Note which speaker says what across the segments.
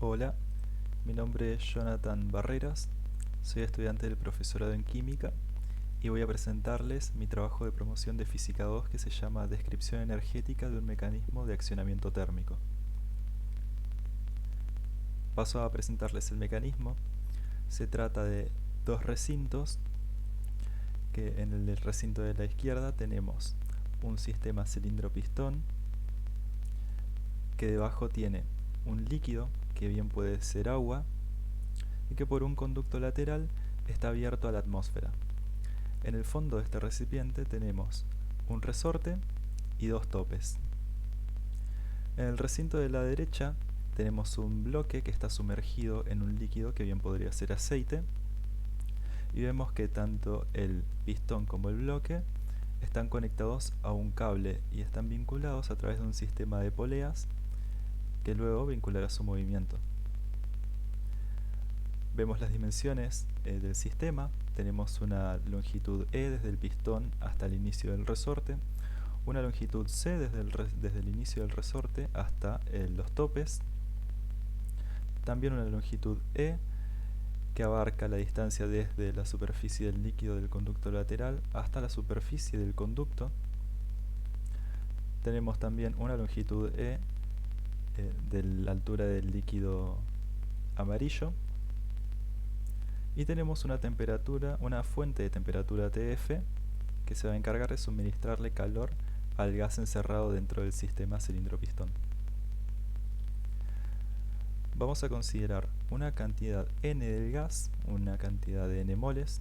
Speaker 1: Hola, mi nombre es Jonathan Barreras, soy estudiante del profesorado en Química y voy a presentarles mi trabajo de promoción de Física 2 que se llama Descripción energética de un mecanismo de accionamiento térmico. Paso a presentarles el mecanismo. Se trata de dos recintos, que en el recinto de la izquierda tenemos un sistema cilindro-pistón que debajo tiene un líquido que bien puede ser agua y que por un conducto lateral está abierto a la atmósfera. En el fondo de este recipiente tenemos un resorte y dos topes. En el recinto de la derecha tenemos un bloque que está sumergido en un líquido que bien podría ser aceite, y vemos que tanto el pistón como el bloque están conectados a un cable y están vinculados a través de un sistema de poleas que luego vinculará su movimiento. Vemos las dimensiones del sistema. Tenemos una longitud E desde el pistón hasta el inicio del resorte, una longitud C desde el inicio del resorte hasta los topes, también una longitud E que abarca la distancia desde la superficie del líquido del conducto lateral hasta la superficie del conducto. Tenemos también una longitud E de la altura del líquido amarillo. Y tenemos una fuente de temperatura TF que se va a encargar de suministrarle calor al gas encerrado dentro del sistema cilindro-pistón. Vamos a considerar una cantidad n del gas, una cantidad de n moles,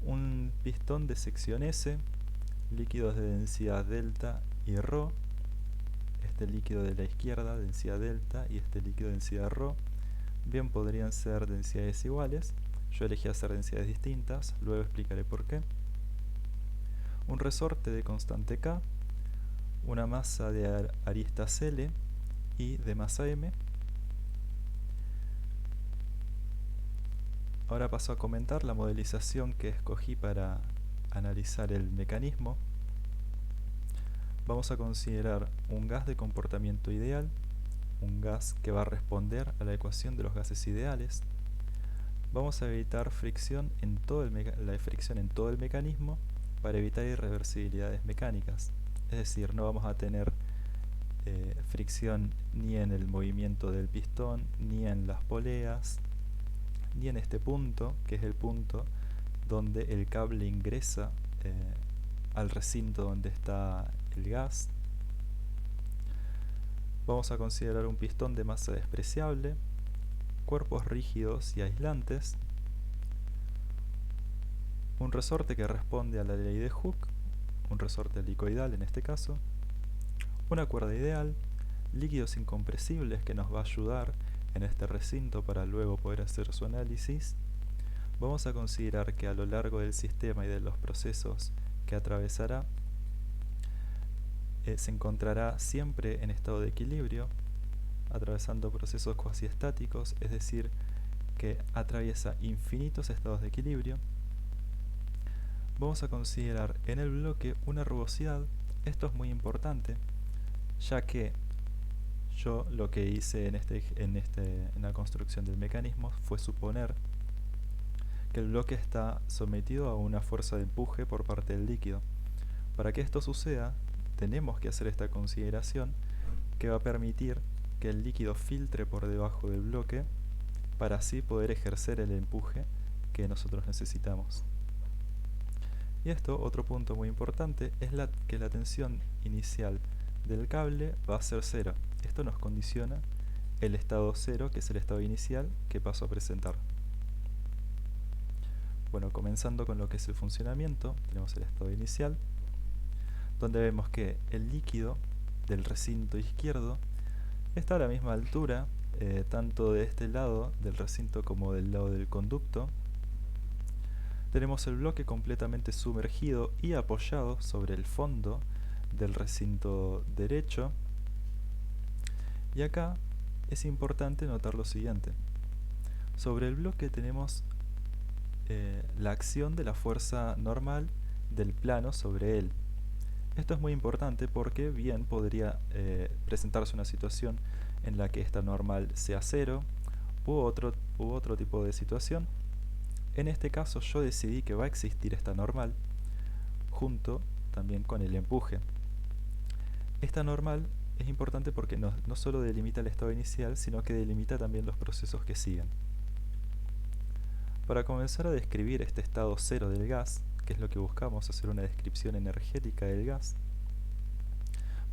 Speaker 1: un pistón de sección S, líquidos de densidad delta y ρ, este líquido de la izquierda, densidad delta, y este líquido de densidad ρ. Bien podrían ser densidades iguales, yo elegí hacer densidades distintas, luego explicaré por qué. Un resorte de constante K, una masa de aristas L y de masa M. Ahora paso a comentar la modelización que escogí para analizar el mecanismo. Vamos a considerar un gas de comportamiento ideal, un gas que va a responder a la ecuación de los gases ideales. Vamos a evitar fricción en todo el mecanismo para evitar irreversibilidades mecánicas. Es decir, no vamos a tener fricción ni en el movimiento del pistón, ni en las poleas, ni en este punto, que es el punto donde el cable ingresa al recinto donde está el gas. Vamos a considerar un pistón de masa despreciable, cuerpos rígidos y aislantes, un resorte que responde a la ley de Hooke, un resorte helicoidal en este caso, una cuerda ideal, líquidos incompresibles que nos va a ayudar en este recinto para luego poder hacer su análisis. Vamos a considerar que a lo largo del sistema y de los procesos que atravesará, se encontrará siempre en estado de equilibrio, atravesando procesos cuasiestáticos, es decir, que atraviesa infinitos estados de equilibrio. Vamos a considerar en el bloque una rugosidad. Esto es muy importante, ya que yo lo que hice en la construcción del mecanismo fue suponer que el bloque está sometido a una fuerza de empuje por parte del líquido. Para que esto suceda, tenemos que hacer esta consideración que va a permitir que el líquido filtre por debajo del bloque para así poder ejercer el empuje que nosotros necesitamos. Y esto, otro punto muy importante, es que la tensión inicial del cable va a ser cero. Esto nos condiciona el estado cero, que es el estado inicial que paso a presentar. Bueno, comenzando con lo que es el funcionamiento, tenemos el estado inicial, donde vemos que el líquido del recinto izquierdo está a la misma altura, tanto de este lado del recinto como del lado del conducto. Tenemos el bloque completamente sumergido y apoyado sobre el fondo del recinto derecho. Y acá es importante notar lo siguiente. Sobre el bloque tenemos la acción de la fuerza normal del plano sobre él. Esto es muy importante porque bien podría presentarse una situación en la que esta normal sea 0 u otro tipo de situación. En este caso yo decidí que va a existir esta normal junto también con el empuje. Esta normal es importante porque no solo delimita el estado inicial, sino que delimita también los procesos que siguen. Para comenzar a describir este estado 0 del gas, que es lo que buscamos, hacer una descripción energética del gas,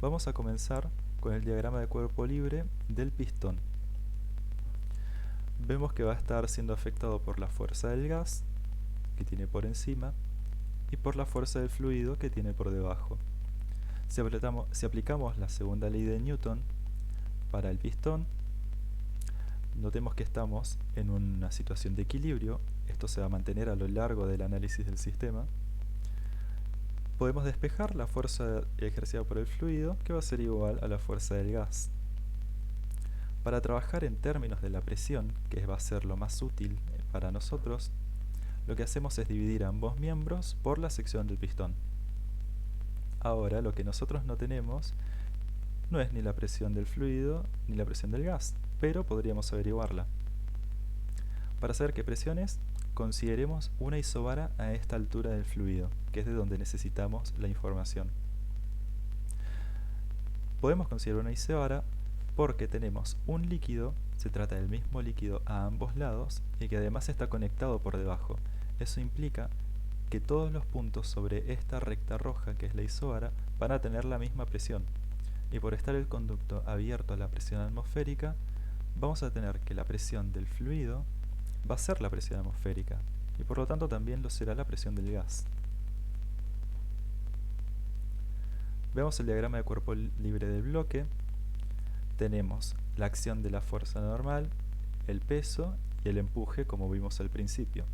Speaker 1: vamos a comenzar con el diagrama de cuerpo libre del pistón. Vemos que va a estar siendo afectado por la fuerza del gas, que tiene por encima, y por la fuerza del fluido, que tiene por debajo. Si aplicamos la segunda ley de Newton para el pistón, notemos que estamos en una situación de equilibrio. Esto se va a mantener a lo largo del análisis del sistema. Podemos despejar la fuerza ejercida por el fluido, que va a ser igual a la fuerza del gas. Para trabajar en términos de la presión, que va a ser lo más útil para nosotros, lo que hacemos es dividir ambos miembros por la sección del pistón. Ahora, lo que nosotros no tenemos no es ni la presión del fluido ni la presión del gas, pero podríamos averiguarla. Para saber qué presión es, consideremos una isobara a esta altura del fluido, que es de donde necesitamos la información. Podemos considerar una isobara porque tenemos un líquido, se trata del mismo líquido a ambos lados, y que además está conectado por debajo. Eso implica que todos los puntos sobre esta recta roja, que es la isobara, van a tener la misma presión. Y por estar el conducto abierto a la presión atmosférica, vamos a tener que la presión del fluido va a ser la presión atmosférica, y por lo tanto también lo será la presión del gas. Vemos el diagrama de cuerpo libre del bloque. Tenemos la acción de la fuerza normal, el peso y el empuje, como vimos al principio.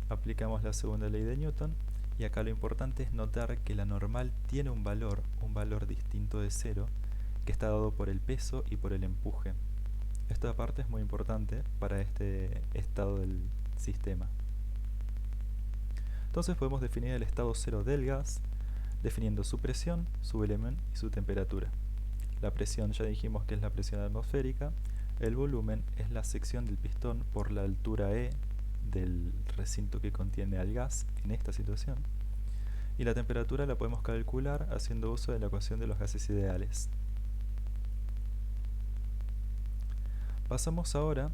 Speaker 1: Aplicamos la segunda ley de Newton, y acá lo importante es notar que la normal tiene un valor distinto de 0, que está dado por el peso y por el empuje. Esta parte es muy importante para este estado del sistema. Entonces podemos definir el estado 0 del gas, definiendo su presión, su volumen y su temperatura. La presión ya dijimos que es la presión atmosférica, el volumen es la sección del pistón por la altura E del recinto que contiene al gas en esta situación, y la temperatura la podemos calcular haciendo uso de la ecuación de los gases ideales. Pasamos ahora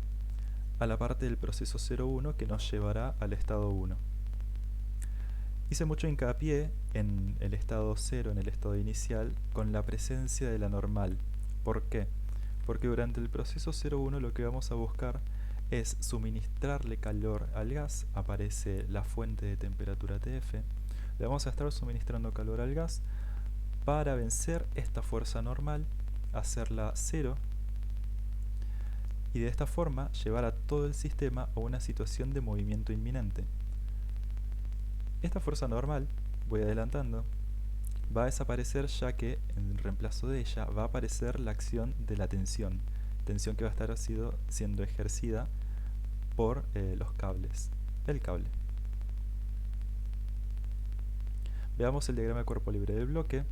Speaker 1: a la parte del proceso 0,1 que nos llevará al estado 1. Hice mucho hincapié en el estado 0, en el estado inicial, con la presencia de la normal. ¿Por qué? Porque durante el proceso 0,1 lo que vamos a buscar es suministrarle calor al gas. Aparece la fuente de temperatura TF. Le vamos a estar suministrando calor al gas para vencer esta fuerza normal, hacerla 0, y de esta forma llevar a todo el sistema a una situación de movimiento inminente. Esta fuerza normal, voy adelantando, va a desaparecer, ya que en reemplazo de ella va a aparecer la acción de la tensión que va a estar siendo ejercida por los cables, el cable. Veamos el diagrama de cuerpo libre del bloque.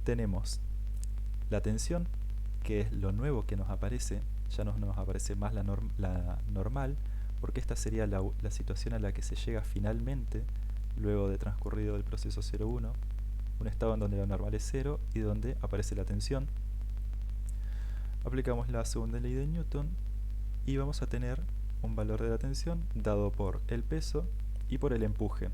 Speaker 1: Tenemos la tensión, que es lo nuevo que nos aparece. Ya no nos aparece más la normal, porque esta sería la situación a la que se llega finalmente luego de transcurrido el proceso 0,1, un estado en donde la normal es 0 y donde aparece la tensión. Aplicamos la segunda ley de Newton y vamos a tener un valor de la tensión dado por el peso y por el empuje.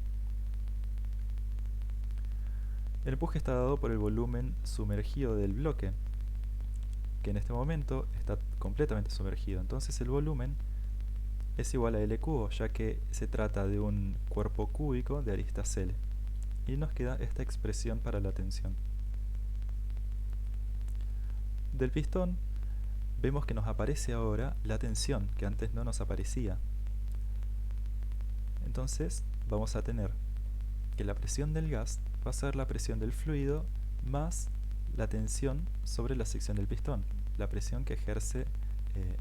Speaker 1: El empuje está dado por el volumen sumergido del bloque, que en este momento está completamente sumergido. Entonces el volumen es igual a L cubo, ya que se trata de un cuerpo cúbico de aristas L. Y nos queda esta expresión para la tensión. Del pistón vemos que nos aparece ahora la tensión, que antes no nos aparecía. Entonces vamos a tener que la presión del gas va a ser la presión del fluido más la tensión sobre la sección del pistón, la presión que ejerce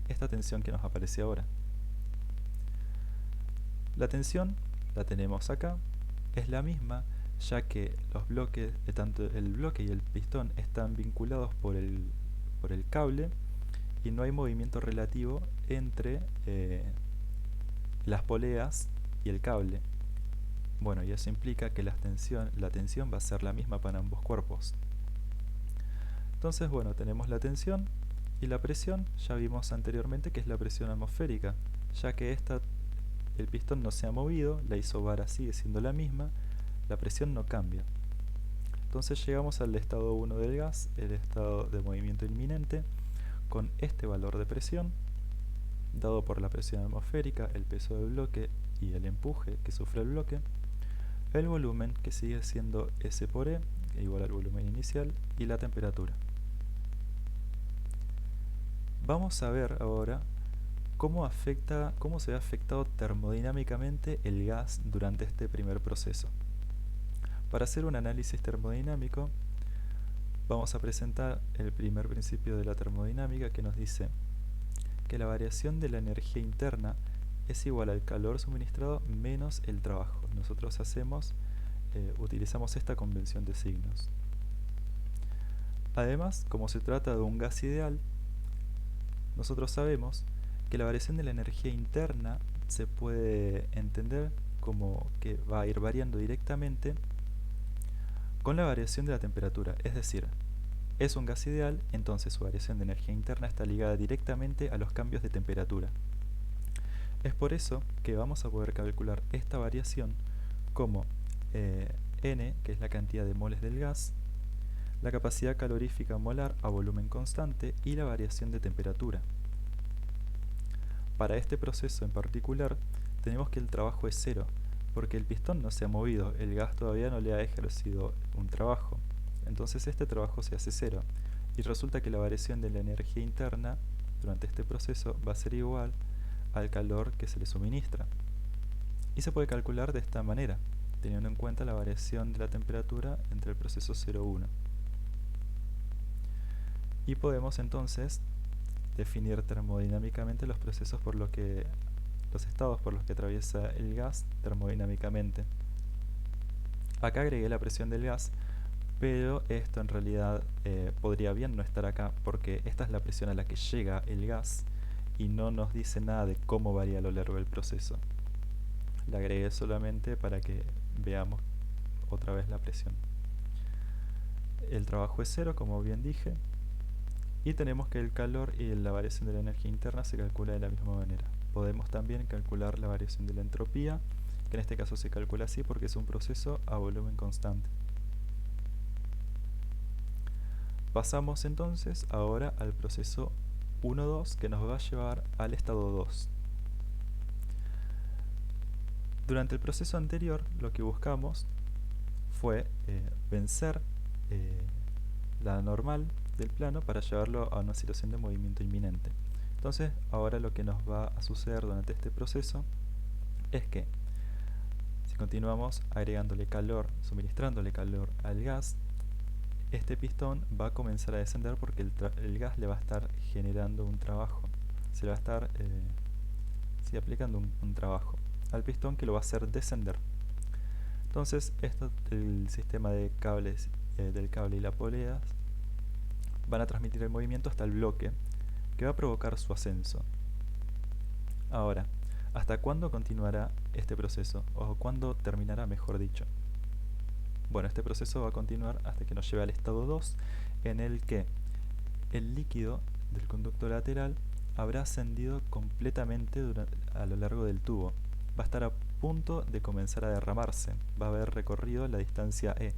Speaker 1: esta tensión que nos aparece ahora. La tensión la tenemos acá, es la misma ya que los bloques, tanto el bloque y el pistón están vinculados por el cable y no hay movimiento relativo entre las poleas y el cable. Bueno, y eso implica que la tensión va a ser la misma para ambos cuerpos. Entonces, bueno, tenemos la tensión y la presión. Ya vimos anteriormente que es la presión atmosférica, ya que el pistón no se ha movido, la isobara sigue siendo la misma, la presión no cambia. Entonces llegamos al estado 1 del gas, el estado de movimiento inminente, con este valor de presión, dado por la presión atmosférica, el peso del bloque y el empuje que sufre el bloque, el volumen, que sigue siendo S por E, igual al volumen inicial, y la temperatura. Vamos a ver ahora cómo se ve afectado termodinámicamente el gas durante este primer proceso. Para hacer un análisis termodinámico, vamos a presentar el primer principio de la termodinámica, que nos dice que la variación de la energía interna es igual al calor suministrado menos el trabajo. Nosotros utilizamos esta convención de signos. Además, como se trata de un gas ideal, nosotros sabemos que la variación de la energía interna se puede entender como que va a ir variando directamente con la variación de la temperatura. Es decir, es un gas ideal, entonces su variación de energía interna está ligada directamente a los cambios de temperatura. Es por eso que vamos a poder calcular esta variación como N, que es la cantidad de moles del gas, la capacidad calorífica molar a volumen constante y la variación de temperatura. Para este proceso en particular, tenemos que el trabajo es cero, porque el pistón no se ha movido, el gas todavía no le ha ejercido un trabajo. Entonces este trabajo se hace cero, y resulta que la variación de la energía interna durante este proceso va a ser igual al calor que se le suministra. Y se puede calcular de esta manera, teniendo en cuenta la variación de la temperatura entre el proceso 0 y 1. Y podemos entonces definir termodinámicamente los estados por los que atraviesa el gas termodinámicamente. Acá agregué la presión del gas, pero esto en realidad podría bien no estar acá, porque esta es la presión a la que llega el gas y no nos dice nada de cómo varía a lo largo del proceso. La agregué solamente para que veamos otra vez la presión. El trabajo es cero, como bien dije, y tenemos que el calor y la variación de la energía interna se calcula de la misma manera. Podemos también calcular la variación de la entropía, que en este caso se calcula así porque es un proceso a volumen constante. Pasamos entonces ahora al proceso 1-2, que nos va a llevar al estado 2. Durante el proceso anterior, lo que buscamos fue vencer la normal del plano para llevarlo a una situación de movimiento inminente. Entonces, ahora lo que nos va a suceder durante este proceso es que si continuamos agregándole calor, suministrándole calor al gas, este pistón va a comenzar a descender porque el gas le va a estar generando un trabajo. Se le va a estar aplicando un trabajo al pistón que lo va a hacer descender. Entonces, el sistema de cables del cable y la polea van a transmitir el movimiento hasta el bloque, que va a provocar su ascenso. Ahora, ¿hasta cuándo continuará este proceso? ¿O cuándo terminará, mejor dicho? Bueno, este proceso va a continuar hasta que nos lleve al estado 2, en el que el líquido del conducto lateral habrá ascendido completamente a lo largo del tubo. Va a estar a punto de comenzar a derramarse. Va a haber recorrido la distancia E.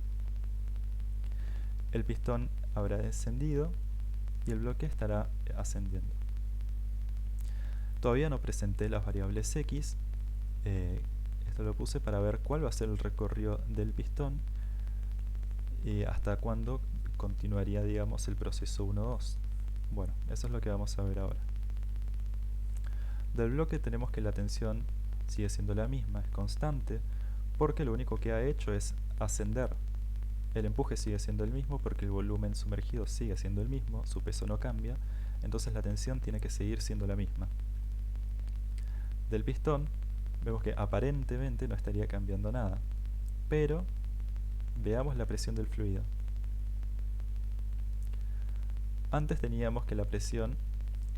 Speaker 1: El pistón habrá descendido y el bloque estará ascendiendo. Todavía no presenté las variables X. Esto lo puse para ver cuál va a ser el recorrido del pistón y hasta cuándo continuaría, digamos, el proceso 1-2. Bueno, eso es lo que vamos a ver ahora. Del bloque tenemos que la tensión sigue siendo la misma, es constante, porque lo único que ha hecho es ascender. El empuje sigue siendo el mismo porque el volumen sumergido sigue siendo el mismo, su peso no cambia, entonces la tensión tiene que seguir siendo la misma. Del pistón vemos que aparentemente no estaría cambiando nada, pero Veamos la presión del fluido. Antes teníamos que la presión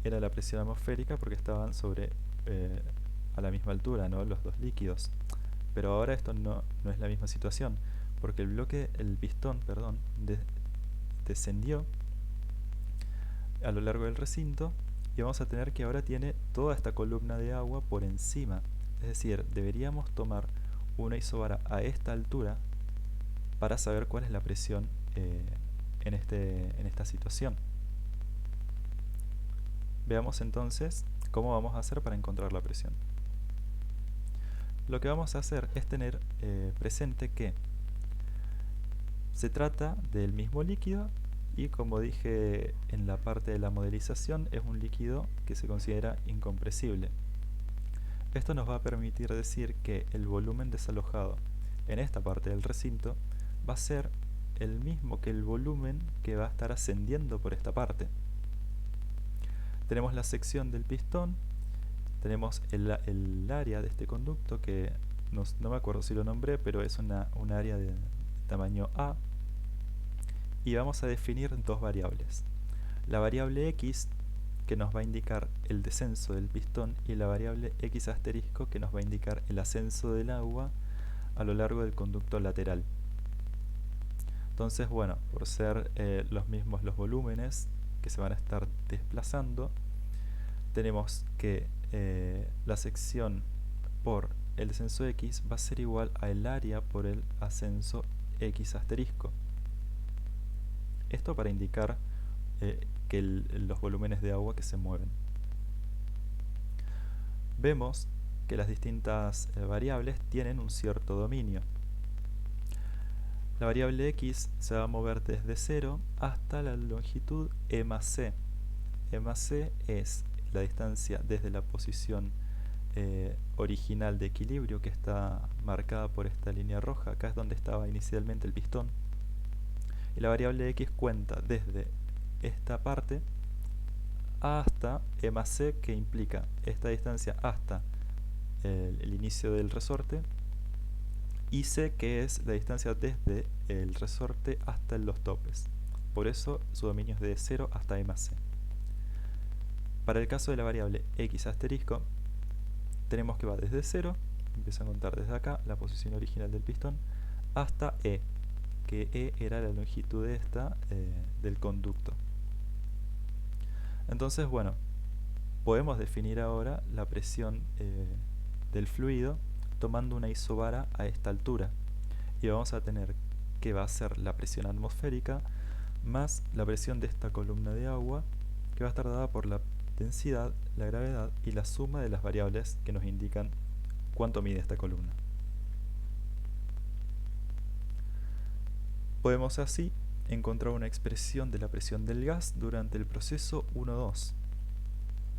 Speaker 1: era la presión atmosférica porque estaban a la misma altura, ¿no?, los dos líquidos. Pero ahora esto no es la misma situación, porque el pistón, perdón, descendió a lo largo del recinto y vamos a tener que ahora tiene toda esta columna de agua por encima. Es decir, deberíamos tomar una isobara a esta altura para saber cuál es la presión en esta situación. Veamos entonces cómo vamos a hacer para encontrar la presión. Lo que vamos a hacer es tener presente que se trata del mismo líquido y, como dije en la parte de la modelización, es un líquido que se considera incompresible. Esto nos va a permitir decir que el volumen desalojado en esta parte del recinto va a ser el mismo que el volumen que va a estar ascendiendo por esta parte. Tenemos la sección del pistón, tenemos el área de este conducto que no me acuerdo si lo nombré, pero es un área de tamaño A, y vamos a definir dos variables. La variable X, que nos va a indicar el descenso del pistón, y la variable X asterisco, que nos va a indicar el ascenso del agua a lo largo del conducto lateral. Entonces, bueno, por ser los mismos los volúmenes que se van a estar desplazando, tenemos que la sección por el descenso X va a ser igual a el área por el ascenso X asterisco. Esto para indicar que los volúmenes de agua que se mueven. Vemos que las distintas variables tienen un cierto dominio. La variable X se va a mover desde 0 hasta la longitud E más C. E más C es la distancia desde la posición original de equilibrio, que está marcada por esta línea roja. Acá es donde estaba inicialmente el pistón. Y la variable X cuenta desde esta parte hasta E más C, que implica esta distancia hasta el inicio del resorte, y C, que es la distancia desde el resorte hasta los topes. Por eso su dominio es de 0 hasta E más C. Para el caso de la variable X asterisco, tenemos que va desde 0, empieza a contar desde acá, la posición original del pistón, hasta E, que E era la longitud del conducto. Entonces, bueno, podemos definir ahora la presión del fluido tomando una isobara a esta altura. Y vamos a tener que va a ser la presión atmosférica más la presión de esta columna de agua, que va a estar dada por la densidad, la gravedad y la suma de las variables que nos indican cuánto mide esta columna. Podemos así encontrar una expresión de la presión del gas durante el proceso 1-2,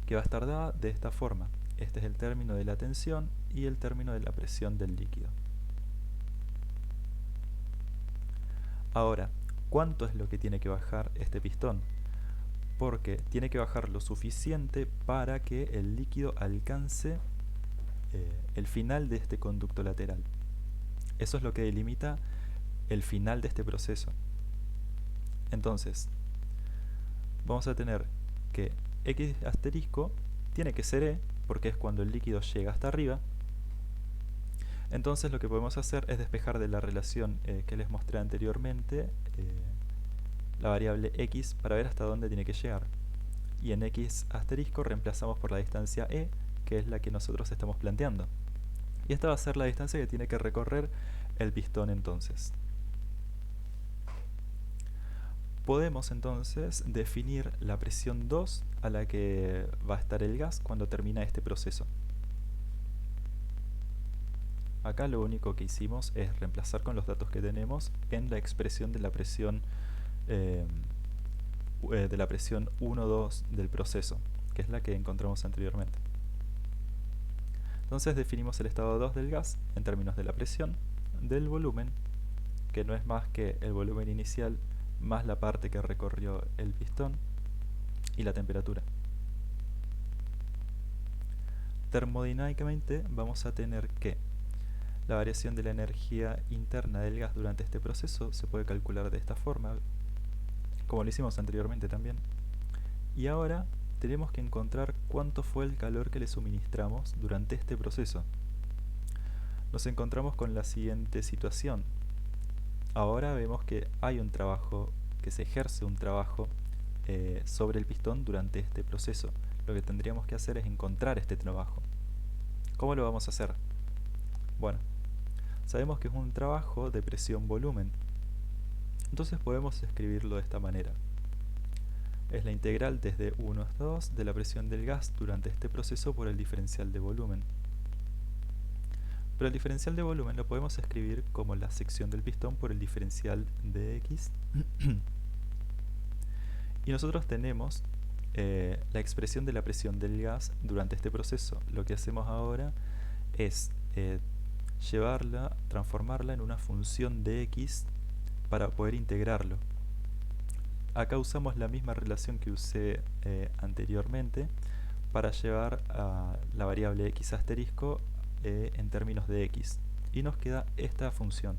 Speaker 1: que va a estar dada de esta forma. Este es el término de la tensión y el término de la presión del líquido. Ahora, ¿cuánto es lo que tiene que bajar este pistón? Porque tiene que bajar lo suficiente para que el líquido alcance el final de este conducto lateral. Eso es lo que delimita el final de este proceso. Entonces, vamos a tener que X asterisco tiene que ser E, porque es cuando el líquido llega hasta arriba. Entonces lo que podemos hacer es despejar de la relación que les mostré anteriormente la variable X para ver hasta dónde tiene que llegar. Y en X asterisco reemplazamos por la distancia E, que es la que nosotros estamos planteando. Y esta va a ser la distancia que tiene que recorrer el pistón entonces. Podemos entonces definir la presión 2 a la que va a estar el gas cuando termina este proceso. Acá lo único que hicimos es reemplazar con los datos que tenemos en la expresión de la presión 1-2 del proceso, que es la que encontramos anteriormente. Entonces definimos el estado 2 del gas en términos de la presión, del volumen, que no es más que el volumen inicial más la parte que recorrió el pistón, y la temperatura. Termodinámicamente vamos a tener que La variación de la energía interna del gas durante este proceso se puede calcular de esta forma, como lo hicimos anteriormente también. Y ahora tenemos que encontrar cuánto fue el calor que le suministramos durante este proceso. Nos encontramos con la siguiente situación. Ahora vemos que hay un trabajo, que se ejerce un trabajo sobre el pistón durante este proceso. Lo que tendríamos que hacer es encontrar este trabajo. ¿Cómo lo vamos a hacer? Bueno, sabemos que es un trabajo de presión-volumen. Entonces podemos escribirlo de esta manera. Es la integral desde 1 hasta 2 de la presión del gas durante este proceso por el diferencial de volumen. Pero el diferencial de volumen lo podemos escribir como la sección del pistón por el diferencial de X. Y nosotros tenemos la expresión de la presión del gas durante este proceso. Lo que hacemos ahora es transformarla en una función de X para poder integrarlo. Acá usamos la misma relación que usé anteriormente para llevar a la variable x asterisco en términos de x. Y nos queda esta función.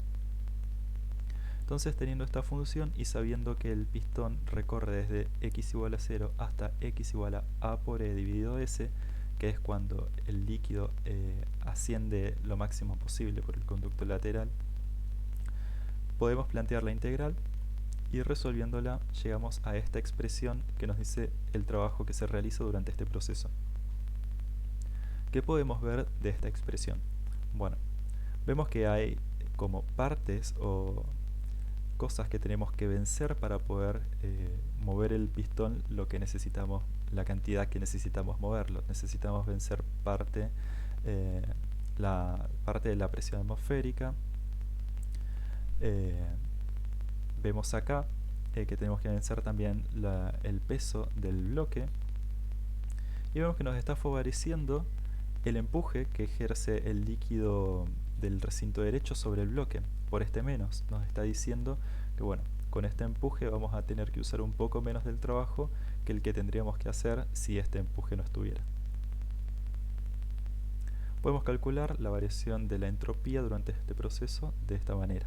Speaker 1: Entonces, teniendo esta función y sabiendo que el pistón recorre desde x igual a 0 hasta x igual a por e dividido s, que es cuando el líquido asciende lo máximo posible por el conducto lateral, podemos plantear la integral y resolviéndola llegamos a esta expresión que nos dice el trabajo que se realiza durante este proceso. ¿Qué podemos ver de esta expresión? Bueno, vemos que hay como partes o cosas que tenemos que vencer para poder mover el pistón lo que necesitamos, la cantidad que necesitamos moverlo. Necesitamos vencer la parte de la presión atmosférica. Vemos acá que tenemos que vencer también el peso del bloque. Y vemos que nos está favoreciendo el empuje que ejerce el líquido del recinto derecho sobre el bloque. Por este menos nos está diciendo que bueno, con este empuje vamos a tener que usar un poco menos del trabajo que el que tendríamos que hacer si este empuje no estuviera. Podemos calcular la variación de la entropía durante este proceso de esta manera.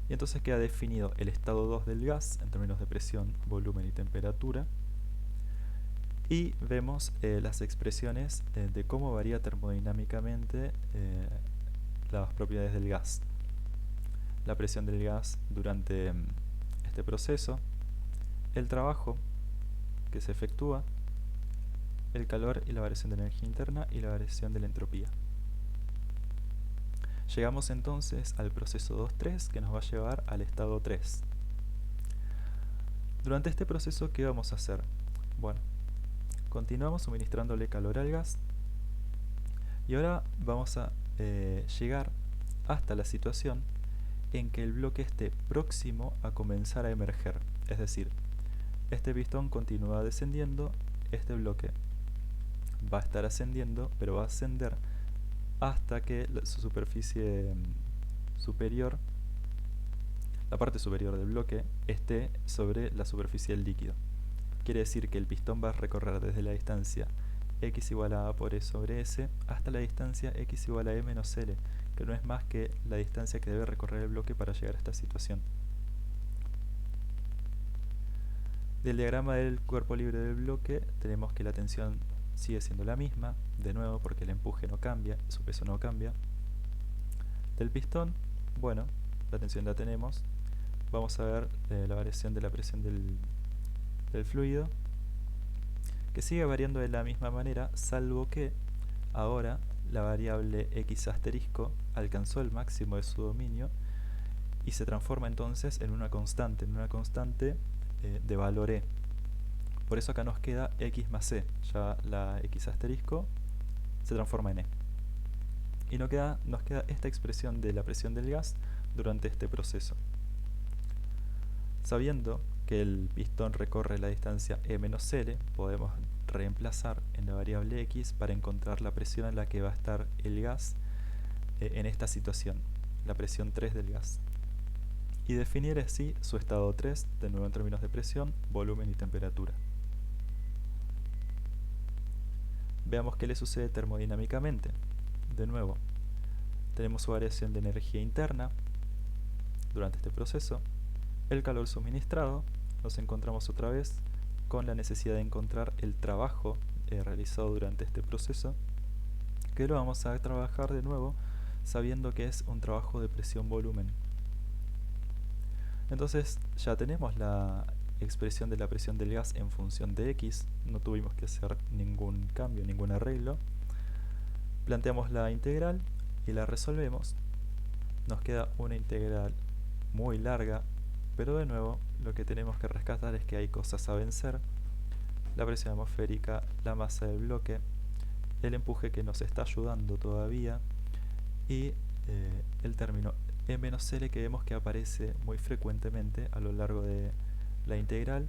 Speaker 1: Y entonces queda definido el estado 2 del gas en términos de presión, volumen y temperatura. Y vemos las expresiones de cómo varía termodinámicamente las propiedades del gas. La presión del gas durante este proceso, el trabajo que se efectúa, el calor y la variación de energía interna y la variación de la entropía. Llegamos entonces al proceso 2.3 que nos va a llevar al estado 3. Durante este proceso, ¿qué vamos a hacer? Bueno, continuamos suministrándole calor al gas y ahora vamos a llegar hasta la situación en que el bloque esté próximo a comenzar a emerger. Es decir, este pistón continúa descendiendo, este bloque va a estar ascendiendo, pero va a ascender hasta que su superficie superior, la parte superior del bloque, esté sobre la superficie del líquido. Quiere decir que el pistón va a recorrer desde la distancia x igual a a por e sobre s hasta la distancia x igual a e menos l, que no es más que la distancia que debe recorrer el bloque para llegar a esta situación. Del diagrama del cuerpo libre del bloque tenemos que la tensión sigue siendo la misma, de nuevo porque el empuje no cambia, su peso no cambia. Del pistón, bueno, la tensión la tenemos. Vamos a ver la variación de la presión del fluido, que sigue variando de la misma manera, salvo que ahora la variable x asterisco alcanzó el máximo de su dominio y se transforma entonces en una constante de valor e. Por eso acá nos queda x más e, ya la x asterisco se transforma en e. Y nos queda esta expresión de la presión del gas durante este proceso. Sabiendo que el pistón recorre la distancia e menos l, podemos reemplazar en la variable x para encontrar la presión en la que va a estar el gas en esta situación, la presión 3 del gas. Y definir así su estado 3, de nuevo en términos de presión, volumen y temperatura. Veamos qué le sucede termodinámicamente. de nuevo, tenemos su variación de energía interna durante este proceso, el calor suministrado, nos encontramos otra vez con la necesidad de encontrar el trabajo realizado durante este proceso, que lo vamos a trabajar de nuevo sabiendo que es un trabajo de presión-volumen. Entonces ya tenemos la expresión de la presión del gas en función de x, no tuvimos que hacer ningún cambio, ningún arreglo. Planteamos la integral y la resolvemos. Nos queda una integral muy larga, pero de nuevo lo que tenemos que rescatar es que hay cosas a vencer: la presión atmosférica, la masa del bloque, el empuje que nos está ayudando todavía y el término E-L que vemos que aparece muy frecuentemente a lo largo de la integral,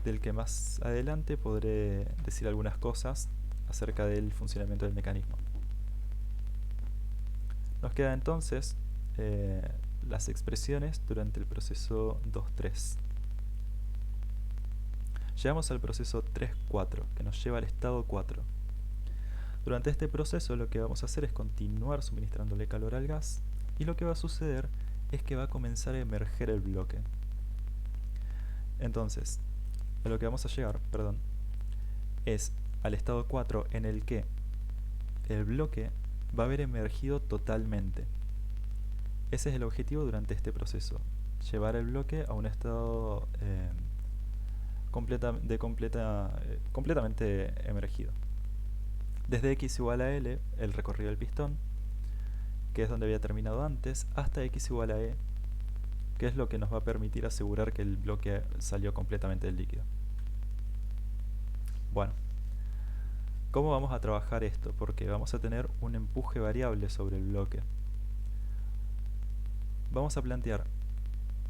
Speaker 1: del que más adelante podré decir algunas cosas acerca del funcionamiento del mecanismo. Nos quedan entonces las expresiones durante el proceso 2-3. Llegamos al proceso 3-4, que nos lleva al estado 4. Durante este proceso lo que vamos a hacer es continuar suministrándole calor al gas, y lo que va a suceder es que va a comenzar a emerger el bloque. Entonces, a lo que vamos a llegar, es al estado 4 en el que el bloque va a haber emergido totalmente. Ese es el objetivo durante este proceso: llevar el bloque a un estado completamente emergido. Desde x igual a L, el recorrido del pistón, que es donde había terminado antes, hasta x igual a E, que es lo que nos va a permitir asegurar que el bloque salió completamente del líquido. Bueno, ¿cómo vamos a trabajar esto? Porque vamos a tener un empuje variable sobre el bloque. Vamos a plantear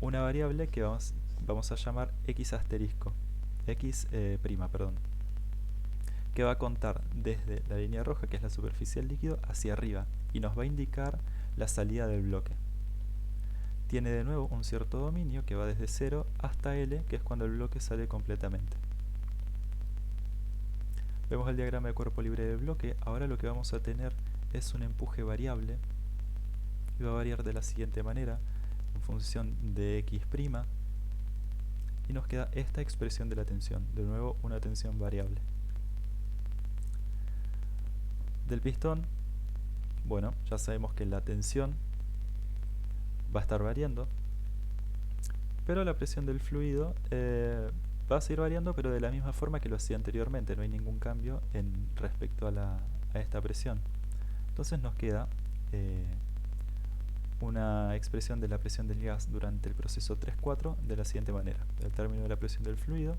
Speaker 1: una variable que vamos a llamar x asterisco, que va a contar desde la línea roja, que es la superficie del líquido, hacia arriba, y nos va a indicar la salida del bloque. Tiene de nuevo un cierto dominio que va desde 0 hasta L, que es cuando el bloque sale completamente. Vemos el diagrama de cuerpo libre del bloque. Ahora lo que vamos a tener es un empuje variable, y va a variar de la siguiente manera, en función de x', y nos queda esta expresión de la tensión, de nuevo una tensión variable. Del pistón, bueno, ya sabemos que la tensión va a estar variando, pero la presión del fluido va a seguir variando, pero de la misma forma que lo hacía anteriormente. No hay ningún cambio respecto a esta presión. Entonces nos queda una expresión de la presión del gas durante el proceso 3-4 de la siguiente manera: el término de la presión del fluido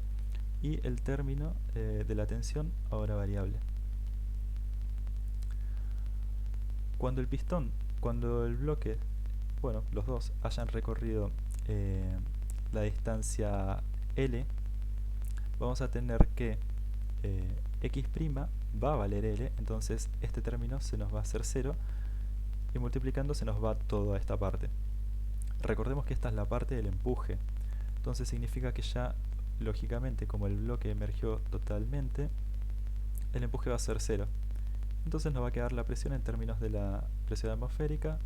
Speaker 1: y el término de la tensión, ahora variable. Cuando el bloque, bueno, los dos hayan recorrido la distancia L, vamos a tener que x' va a valer L, entonces este término se nos va a hacer 0, y multiplicando se nos va toda esta parte. Recordemos que esta es la parte del empuje, entonces significa que ya, lógicamente, como el bloque emergió totalmente, el empuje va a ser 0. Entonces nos va a quedar la presión en términos de la presión atmosférica,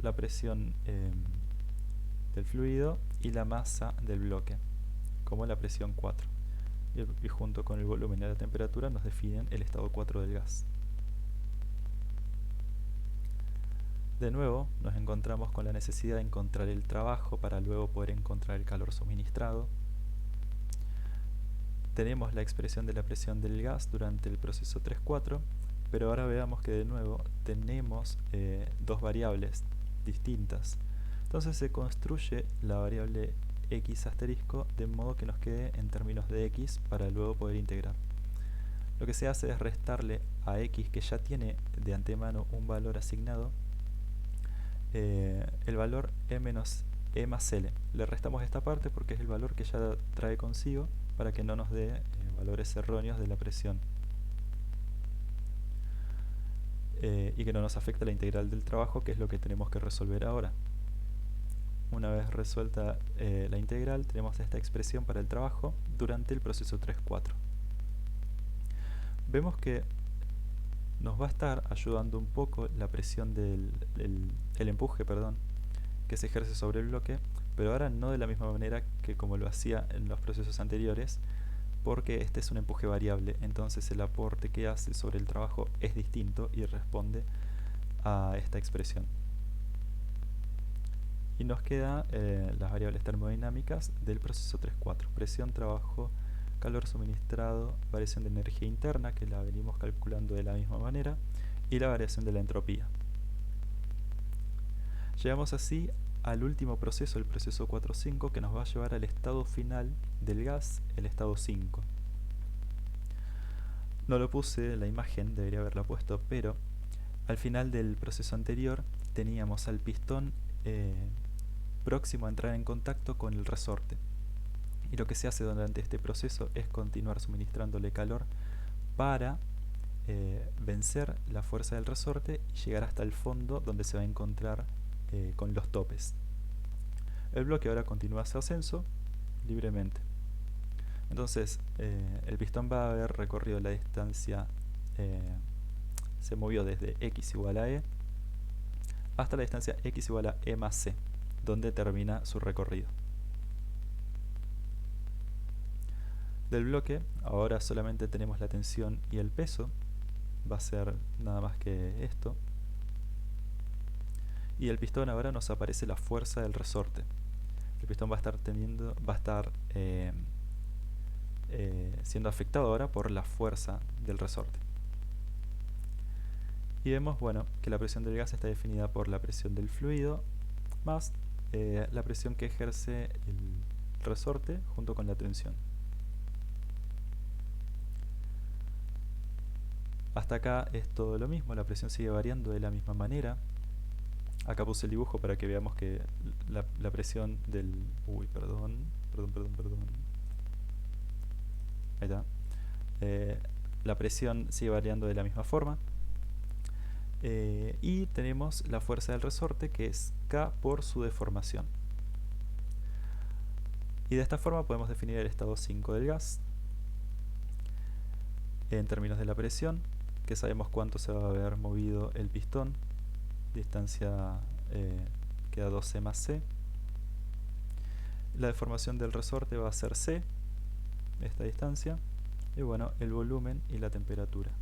Speaker 1: la presión del fluido y la masa del bloque, como la presión 4. Y junto con el volumen y la temperatura nos definen el estado 4 del gas. De nuevo, nos encontramos con la necesidad de encontrar el trabajo para luego poder encontrar el calor suministrado. Tenemos la expresión de la presión del gas durante el proceso 3-4, pero ahora veamos que de nuevo tenemos dos variables distintas. Entonces se construye la variable x asterisco de modo que nos quede en términos de x para luego poder integrar. Lo que se hace es restarle a x, que ya tiene de antemano un valor asignado, el valor e menos e más L. Le restamos esta parte porque es el valor que ya trae consigo, para que no nos dé valores erróneos de la presión. Y que no nos afecte la integral del trabajo, que es lo que tenemos que resolver ahora. Una vez resuelta la integral, tenemos esta expresión para el trabajo durante el proceso 3-4. Vemos que nos va a estar ayudando un poco la presión el empuje, perdón, que se ejerce sobre el bloque, pero ahora no de la misma manera que como lo hacía en los procesos anteriores, porque este es un empuje variable, entonces el aporte que hace sobre el trabajo es distinto y responde a esta expresión. Y nos quedan las variables termodinámicas del proceso 3.4, presión, trabajo, calor suministrado, variación de energía interna, que la venimos calculando de la misma manera, y la variación de la entropía. Llegamos así al último proceso, el proceso 4.5, que nos va a llevar al estado final del gas, el estado 5. No lo puse en la imagen, debería haberla puesto, pero al final del proceso anterior teníamos al pistón próximo a entrar en contacto con el resorte. Y lo que se hace durante este proceso es continuar suministrándole calor para vencer la fuerza del resorte y llegar hasta el fondo, donde se va a encontrar con los topes. El bloque ahora continúa su ascenso libremente. Entonces el pistón va a haber recorrido la distancia, se movió desde x igual a e hasta la distancia x igual a e más c, donde termina su recorrido. Del bloque ahora solamente tenemos la tensión y el peso, va a ser nada más que esto. Y el pistón ahora nos aparece la fuerza del resorte. El pistón va a estar siendo afectado ahora por la fuerza del resorte. Y vemos, bueno, que la presión del gas está definida por la presión del fluido más la presión que ejerce el resorte junto con la tensión. Hasta acá es todo lo mismo, la presión sigue variando de la misma manera. Acá puse el dibujo para que veamos que la presión del... Uy, perdón. Ahí está. La presión sigue variando de la misma forma. Y tenemos la fuerza del resorte, que es K por su deformación. Y de esta forma podemos definir el estado 5 del gas en términos de la presión, que sabemos cuánto se va a haber movido el pistón. Distancia queda 2c más c. La deformación del resorte va a ser c, esta distancia. Y bueno, el volumen y la temperatura.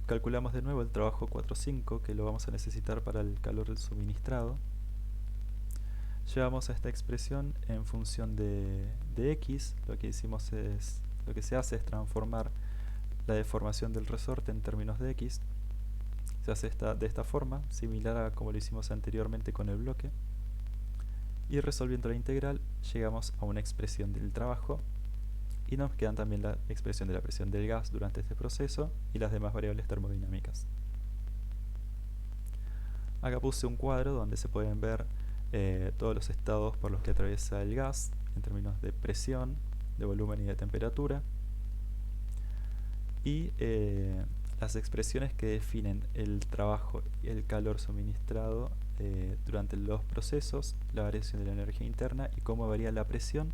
Speaker 1: Calculamos de nuevo el trabajo 4.5, que lo vamos a necesitar para el calor suministrado. Llevamos a esta expresión en función de x. Lo que se hace es transformar la deformación del resorte en términos de x. Se hace de esta forma, similar a como lo hicimos anteriormente con el bloque. Y resolviendo la integral llegamos a una expresión del trabajo. Y nos quedan también la expresión de la presión del gas durante este proceso y las demás variables termodinámicas. Acá puse un cuadro donde se pueden ver todos los estados por los que atraviesa el gas en términos de presión, de volumen y de temperatura. Y las expresiones que definen el trabajo y el calor suministrado durante los procesos, la variación de la energía interna y cómo varía la presión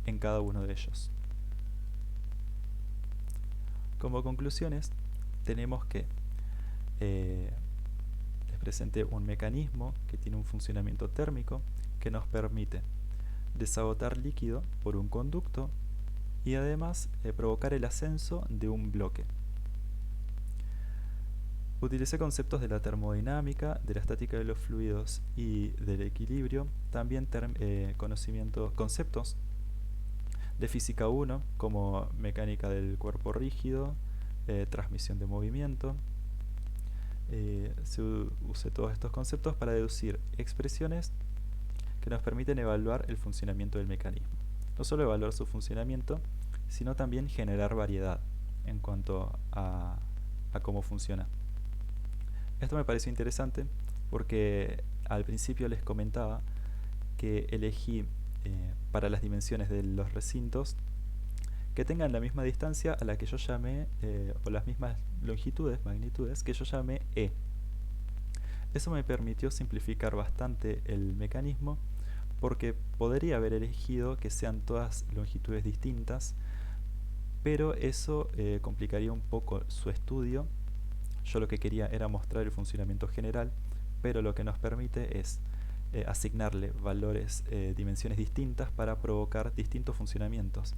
Speaker 1: en cada uno de ellos. Como conclusiones, tenemos que les presenté un mecanismo que tiene un funcionamiento térmico que nos permite desagotar líquido por un conducto y además provocar el ascenso de un bloque. Utilicé conceptos de la termodinámica, de la estática de los fluidos y del equilibrio, también conceptos de física 1 como mecánica del cuerpo rígido, transmisión de movimiento. Usé todos estos conceptos para deducir expresiones que nos permiten evaluar el funcionamiento del mecanismo. No solo evaluar su funcionamiento, sino también generar variedad en cuanto a cómo funciona. Esto me pareció interesante porque al principio les comentaba que elegí para las dimensiones de los recintos que tengan la misma distancia a la que yo llamé, o las mismas magnitudes que yo llamé E. Eso me permitió simplificar bastante el mecanismo porque podría haber elegido que sean todas longitudes distintas, pero eso complicaría un poco su estudio. Yo lo que quería era mostrar el funcionamiento general, pero lo que nos permite es asignarle valores, dimensiones distintas para provocar distintos funcionamientos.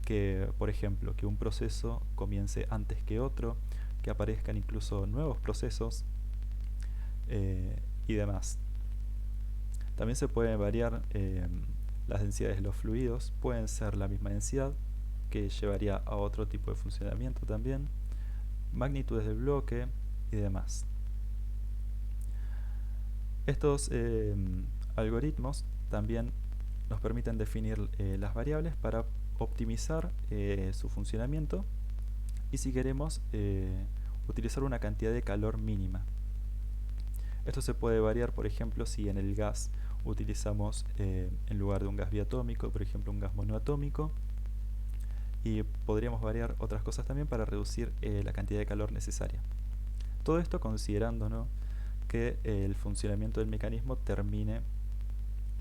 Speaker 1: Que, por ejemplo, que un proceso comience antes que otro, que aparezcan incluso nuevos procesos y demás. También se pueden variar las densidades de los fluidos, pueden ser la misma densidad, que llevaría a otro tipo de funcionamiento también, magnitudes del bloque y demás. Estos algoritmos también nos permiten definir las variables para optimizar su funcionamiento y si queremos utilizar una cantidad de calor mínima. Esto se puede variar, por ejemplo, si en el gas utilizamos en lugar de un gas biatómico, por ejemplo, un gas monoatómico, y podríamos variar otras cosas también para reducir la cantidad de calor necesaria. Todo esto considerando, ¿no?, que el funcionamiento del mecanismo termine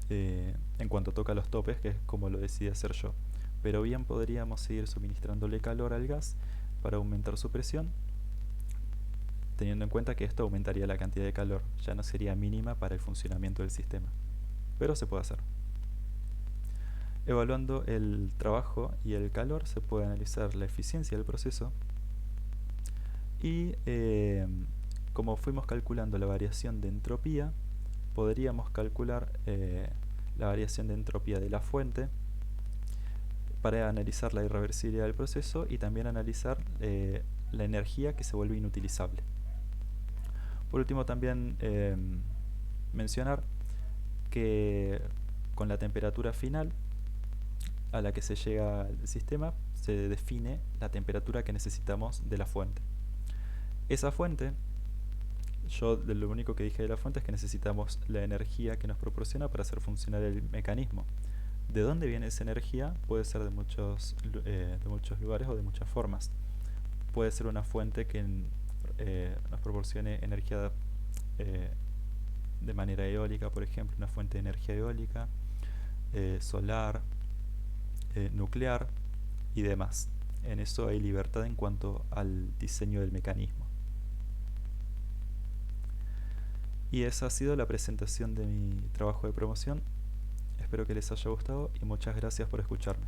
Speaker 1: en cuanto toca los topes, que es como lo decide hacer yo. Pero bien podríamos seguir suministrándole calor al gas para aumentar su presión, teniendo en cuenta que esto aumentaría la cantidad de calor, ya no sería mínima para el funcionamiento del sistema. Pero se puede hacer. Evaluando el trabajo y el calor se puede analizar la eficiencia del proceso y como fuimos calculando la variación de entropía, podríamos calcular la variación de entropía de la fuente para analizar la irreversibilidad del proceso y también analizar la energía que se vuelve inutilizable. Por último, también mencionar que con la temperatura final a la que se llega al sistema se define la temperatura que necesitamos de la fuente. Esa fuente, yo de lo único que dije de la fuente es que necesitamos la energía que nos proporciona para hacer funcionar el mecanismo. ¿De dónde viene esa energía? Puede ser de muchos lugares o de muchas formas. Puede ser una fuente que nos proporcione energía de manera eólica, por ejemplo, una fuente de energía eólica, solar, nuclear y demás. En eso hay libertad en cuanto al diseño del mecanismo. Y esa ha sido la presentación de mi trabajo de promoción. Espero que les haya gustado y muchas gracias por escucharme.